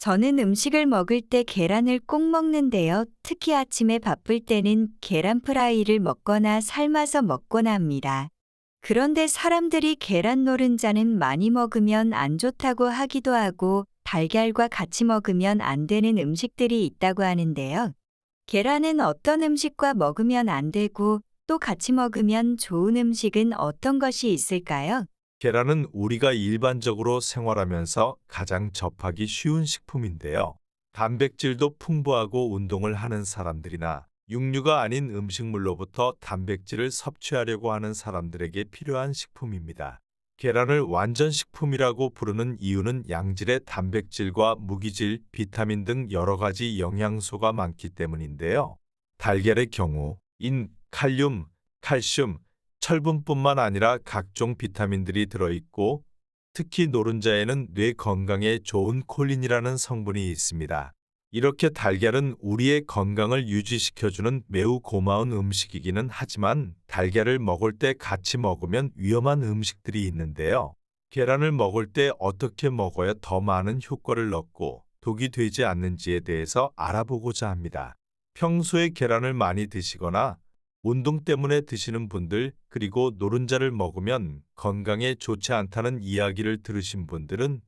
저는 음식을 먹을 때 계란을 꼭 먹는데요. 특히 아침에 바쁠 때는 계란 프라이를 먹거나 삶아서 먹거나 합니다. 그런데 사람들이 계란 노른자는 많이 먹으면 안 좋다고 하기도 하고 달걀과 같이 먹으면 안 되는 음식들이 있다고 하는데요. 계란은 어떤 음식과 먹으면 안 되고 또 같이 먹으면 좋은 음식은 어떤 것이 있을까요? 계란은 우리가 일반적으로 생활하면서 가장 접하기 쉬운 식품인데요. 단백질도 풍부하고 운동을 하는 사람들이나 육류가 아닌 음식물로부터 단백질을 섭취하려고 하는 사람들에게 필요한 식품입니다. 계란을 완전식품이라고 부르는 이유는 양질의 단백질과 무기질, 비타민 등 여러 가지 영양소가 많기 때문인데요. 달걀의 경우 칼륨, 칼슘, 철분뿐만 아니라 각종 비타민들이 들어있고 특히 노른자에는 뇌 건강에 좋은 콜린이라는 성분이 있습니다. 이렇게 달걀은 우리의 건강을 유지시켜주는 매우 고마운 음식이기는 하지만 달걀을 먹을 때 같이 먹으면 위험한 음식들이 있는데요. 계란을 먹을 때 어떻게 먹어야 더 많은 효과를 얻고 독이 되지 않는지에 대해서 알아보고자 합니다. 평소에 계란을 많이 드시거나 운동 때문에 드시는 분들, 그리고 노른자를 먹으면 건강에 좋지 않다는 이야기를 들으신 분들은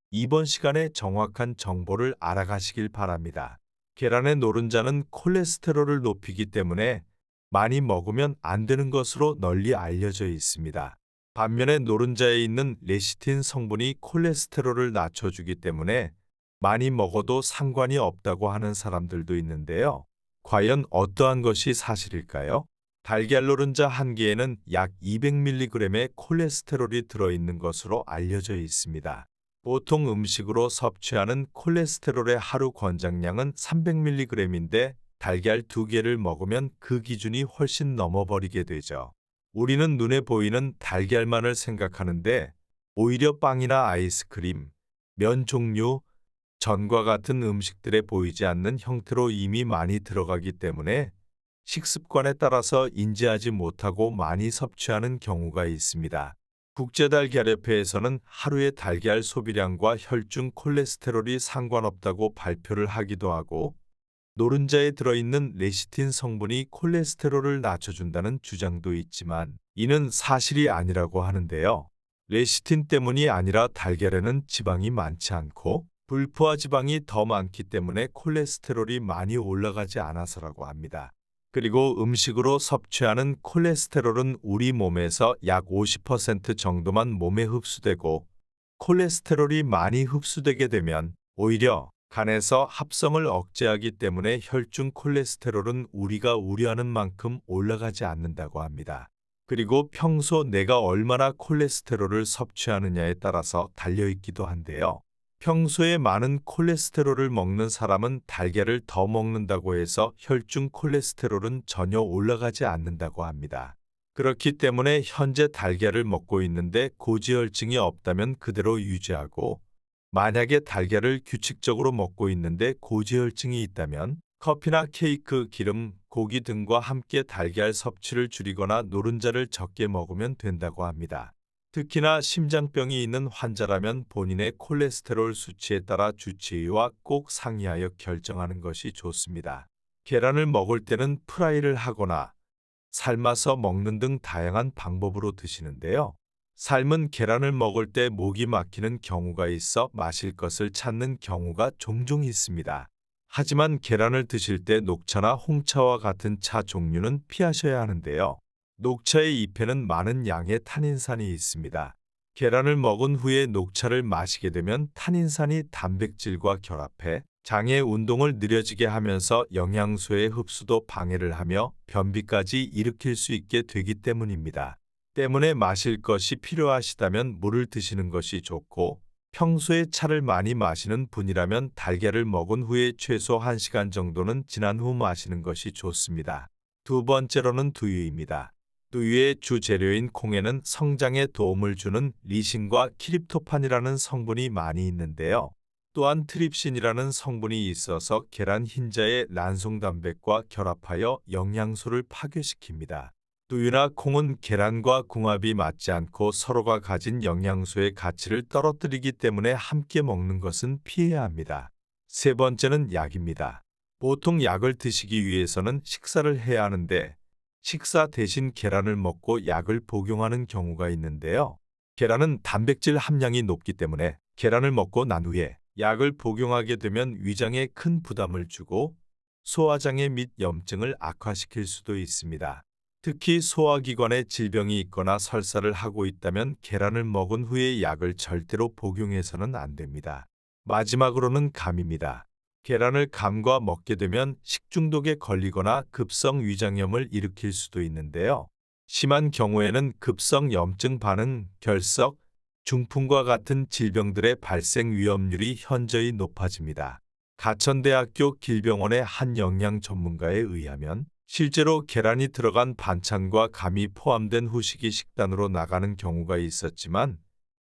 이번 시간에 정확한 정보를 알아가시길 바랍니다. 계란의 노른자는 콜레스테롤을 높이기 때문에 많이 먹으면 안 되는 것으로 널리 알려져 있습니다. 반면에 노른자에 있는 레시틴 성분이 콜레스테롤을 낮춰주기 때문에 많이 먹어도 상관이 없다고 하는 사람들도 있는데요. 과연 어떠한 것이 사실일까요? 달걀 노른자 한 개에는 약 200mg의 콜레스테롤이 들어있는 것으로 알려져 있습니다. 보통 음식으로 섭취하는 콜레스테롤의 하루 권장량은 300mg인데 달걀 2개를 먹으면 그 기준이 훨씬 넘어버리게 되죠. 우리는 눈에 보이는 달걀만을 생각하는데 오히려 빵이나 아이스크림, 면 종류, 전과 같은 음식들에 보이지 않는 형태로 이미 많이 들어가기 때문에 식습관에 따라서 인지하지 못하고 많이 섭취하는 경우가 있습니다. 국제달걀협회에서는 하루의 달걀 소비량과 혈중 콜레스테롤이 상관없다고 발표를 하기도 하고 노른자에 들어있는 레시틴 성분이 콜레스테롤을 낮춰준다는 주장도 있지만 이는 사실이 아니라고 하는데요. 레시틴 때문이 아니라 달걀에는 지방이 많지 않고 불포화 지방이 더 많기 때문에 콜레스테롤이 많이 올라가지 않아서라고 합니다. 그리고 음식으로 섭취하는 콜레스테롤은 우리 몸에서 약 50% 정도만 몸에 흡수되고 콜레스테롤이 많이 흡수되게 되면 오히려 간에서 합성을 억제하기 때문에 혈중 콜레스테롤은 우리가 우려하는 만큼 올라가지 않는다고 합니다. 그리고 평소 내가 얼마나 콜레스테롤을 섭취하느냐에 따라서 달려있기도 한데요. 평소에 많은 콜레스테롤을 먹는 사람은 달걀을 더 먹는다고 해서 혈중 콜레스테롤은 전혀 올라가지 않는다고 합니다. 그렇기 때문에 현재 달걀을 먹고 있는데 고지혈증이 없다면 그대로 유지하고 만약에 달걀을 규칙적으로 먹고 있는데 고지혈증이 있다면 커피나 케이크, 기름, 고기 등과 함께 달걀 섭취를 줄이거나 노른자를 적게 먹으면 된다고 합니다. 특히나 심장병이 있는 환자라면 본인의 콜레스테롤 수치에 따라 주치의와 꼭 상의하여 결정하는 것이 좋습니다. 계란을 먹을 때는 프라이를 하거나 삶아서 먹는 등 다양한 방법으로 드시는데요. 삶은 계란을 먹을 때 목이 막히는 경우가 있어 마실 것을 찾는 경우가 종종 있습니다. 하지만 계란을 드실 때 녹차나 홍차와 같은 차 종류는 피하셔야 하는데요. 녹차의 잎에는 많은 양의 탄닌산이 있습니다. 계란을 먹은 후에 녹차를 마시게 되면 탄닌산이 단백질과 결합해 장의 운동을 느려지게 하면서 영양소의 흡수도 방해를 하며 변비까지 일으킬 수 있게 되기 때문입니다. 때문에 마실 것이 필요하시다면 물을 드시는 것이 좋고 평소에 차를 많이 마시는 분이라면 달걀을 먹은 후에 최소 1시간 정도는 지난 후 마시는 것이 좋습니다. 두 번째로는 두유입니다. 두유의 주 재료인 콩에는 성장에 도움을 주는 리신과 키립토판이라는 성분이 많이 있는데요. 또한 트립신이라는 성분이 있어서 계란 흰자의 란송단백과 결합하여 영양소를 파괴시킵니다. 두유나 콩은 계란과 궁합이 맞지 않고 서로가 가진 영양소의 가치를 떨어뜨리기 때문에 함께 먹는 것은 피해야 합니다. 세 번째는 약입니다. 보통 약을 드시기 위해서는 식사를 해야 하는데 식사 대신 계란을 먹고 약을 복용하는 경우가 있는데요. 계란은 단백질 함량이 높기 때문에 계란을 먹고 난 후에 약을 복용하게 되면 위장에 큰 부담을 주고 소화장애 및 염증을 악화시킬 수도 있습니다. 특히 소화기관에 질병이 있거나 설사를 하고 있다면 계란을 먹은 후에 약을 절대로 복용해서는 안 됩니다. 마지막으로는 감입니다. 계란을 감과 먹게 되면 식중독에 걸리거나 급성 위장염을 일으킬 수도 있는데요. 심한 경우에는 급성 염증 반응, 결석, 중풍과 같은 질병들의 발생 위험률이 현저히 높아집니다. 가천대학교 길병원의 한 영양 전문가에 의하면 실제로 계란이 들어간 반찬과 감이 포함된 후식이 식단으로 나가는 경우가 있었지만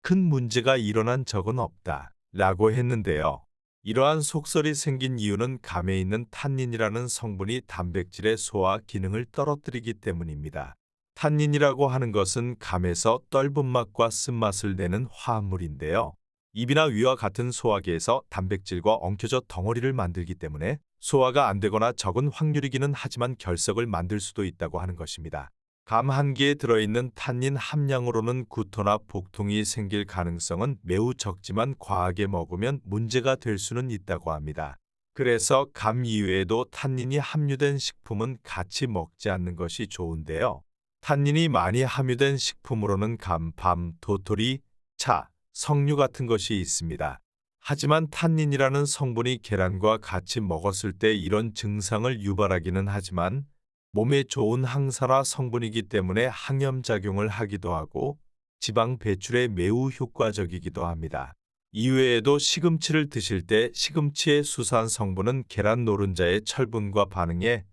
큰 문제가 일어난 적은 없다라고 했는데요. 이러한 속설이 생긴 이유는 감에 있는 탄닌이라는 성분이 단백질의 소화 기능을 떨어뜨리기 때문입니다. 탄닌이라고 하는 것은 감에서 떫은 맛과 쓴맛을 내는 화합물인데요. 입이나 위와 같은 소화기에서 단백질과 엉켜져 덩어리를 만들기 때문에 소화가 안 되거나 적은 확률이기는 하지만 결석을 만들 수도 있다고 하는 것입니다. 감 한 개에 들어있는 탄닌 함량으로는 구토나 복통이 생길 가능성은 매우 적지만 과하게 먹으면 문제가 될 수는 있다고 합니다. 그래서 감 이외에도 탄닌이 함유된 식품은 같이 먹지 않는 것이 좋은데요. 탄닌이 많이 함유된 식품으로는 감, 밤, 도토리, 차, 석류 같은 것이 있습니다. 하지만 탄닌이라는 성분이 계란과 같이 먹었을 때 이런 증상을 유발하기는 하지만 몸에 좋은 항산화 성분이기 때문에 항염작용을 하기도 하고 지방 배출에 매우 효과적이기도 합니다. 이외에도 시금치를 드실 때 시금치의 수산 성분은 계란 노른자의 철분과 반응해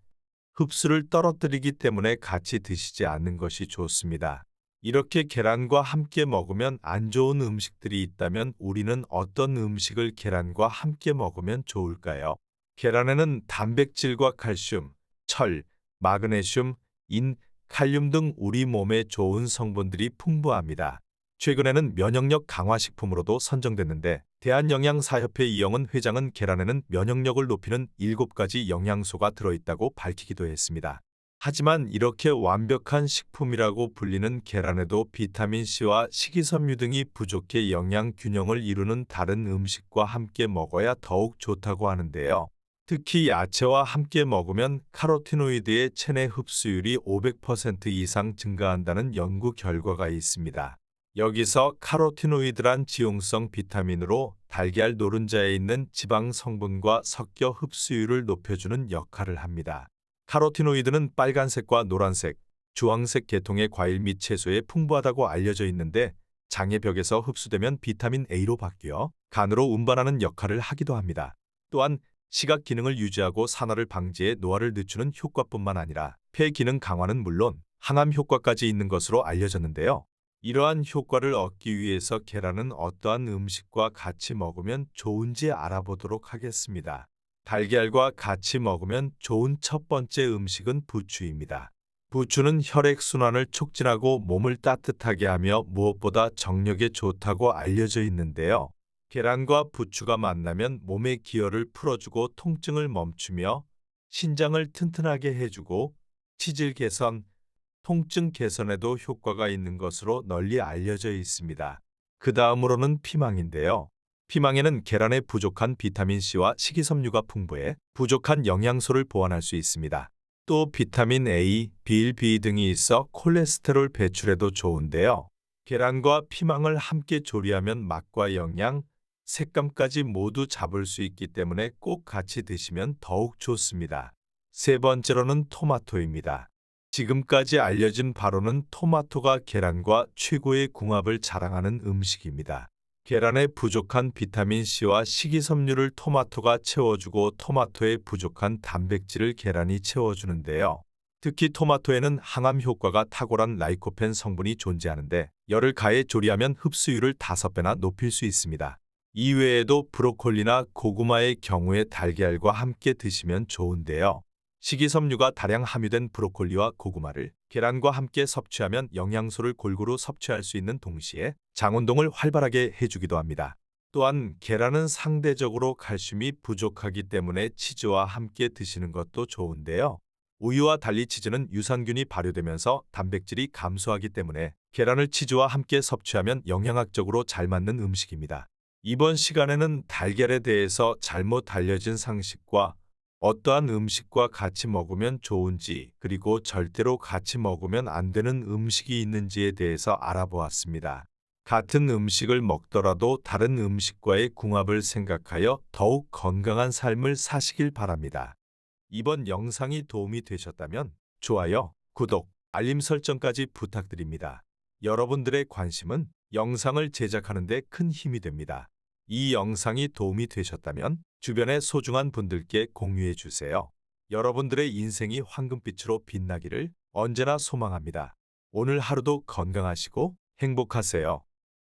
흡수를 떨어뜨리기 때문에 같이 드시지 않는 것이 좋습니다. 이렇게 계란과 함께 먹으면 안 좋은 음식들이 있다면 우리는 어떤 음식을 계란과 함께 먹으면 좋을까요? 계란에는 단백질과 칼슘, 철, 마그네슘, 인, 칼륨 등 우리 몸에 좋은 성분들이 풍부합니다. 최근에는 면역력 강화 식품으로도 선정됐는데 대한영양사협회 이영은 회장은 계란에는 면역력을 높이는 7가지 영양소가 들어있다고 밝히기도 했습니다. 하지만 이렇게 완벽한 식품이라고 불리는 계란에도 비타민C와 식이섬유 등이 부족해 영양 균형을 이루는 다른 음식과 함께 먹어야 더욱 좋다고 하는데요. 특히 야채와 함께 먹으면 카로티노이드의 체내 흡수율이 500% 이상 증가한다는 연구 결과가 있습니다. 여기서 카로티노이드란 지용성 비타민으로 달걀 노른자에 있는 지방 성분과 섞여 흡수율을 높여주는 역할을 합니다. 카로티노이드는 빨간색과 노란색, 주황색 계통의 과일 및 채소에 풍부하다고 알려져 있는데 장의 벽에서 흡수되면 비타민 A로 바뀌어 간으로 운반하는 역할을 하기도 합니다. 또한 시각 기능을 유지하고 산화를 방지해 노화를 늦추는 효과뿐만 아니라 폐 기능 강화는 물론 항암 효과까지 있는 것으로 알려졌는데요. 이러한 효과를 얻기 위해서 계란은 어떠한 음식과 같이 먹으면 좋은지 알아보도록 하겠습니다. 달걀과 같이 먹으면 좋은 첫 번째 음식은 부추입니다. 부추는 혈액순환을 촉진하고 몸을 따뜻하게 하며 무엇보다 정력에 좋다고 알려져 있는데요. 계란과 부추가 만나면 몸의 기혈을 풀어주고 통증을 멈추며 신장을 튼튼하게 해주고 치질 개선, 통증 개선에도 효과가 있는 것으로 널리 알려져 있습니다. 그 다음으로는 피망인데요. 피망에는 계란에 부족한 비타민C와 식이섬유가 풍부해 부족한 영양소를 보완할 수 있습니다. 또 비타민 A, B1, B 등이 있어 콜레스테롤 배출에도 좋은데요. 계란과 피망을 함께 조리하면 맛과 영양, 색감까지 모두 잡을 수 있기 때문에 꼭 같이 드시면 더욱 좋습니다. 세 번째로는 토마토입니다. 지금까지 알려진 바로는 토마토가 계란과 최고의 궁합을 자랑하는 음식입니다. 계란에 부족한 비타민C와 식이섬유를 토마토가 채워주고 토마토에 부족한 단백질을 계란이 채워주는데요. 특히 토마토에는 항암 효과가 탁월한 라이코펜 성분이 존재하는데 열을 가해 조리하면 흡수율을 5배나 높일 수 있습니다. 이외에도 브로콜리나 고구마의 경우에 달걀과 함께 드시면 좋은데요. 식이섬유가 다량 함유된 브로콜리와 고구마를 계란과 함께 섭취하면 영양소를 골고루 섭취할 수 있는 동시에 장운동을 활발하게 해주기도 합니다. 또한 계란은 상대적으로 칼슘이 부족하기 때문에 치즈와 함께 드시는 것도 좋은데요. 우유와 달리 치즈는 유산균이 발효되면서 단백질이 감소하기 때문에 계란을 치즈와 함께 섭취하면 영양학적으로 잘 맞는 음식입니다. 이번 시간에는 달걀에 대해서 잘못 알려진 상식과 어떠한 음식과 같이 먹으면 좋은지, 그리고 절대로 같이 먹으면 안 되는 음식이 있는지에 대해서 알아보았습니다. 같은 음식을 먹더라도 다른 음식과의 궁합을 생각하여 더욱 건강한 삶을 사시길 바랍니다. 이번 영상이 도움이 되셨다면 좋아요, 구독, 알림 설정까지 부탁드립니다. 여러분들의 관심은 영상을 제작하는 데 큰 힘이 됩니다. 이 영상이 도움이 되셨다면 주변의 소중한 분들께 공유해 주세요. 여러분들의 인생이 황금빛으로 빛나기를 언제나 소망합니다. 오늘 하루도 건강하시고 행복하세요.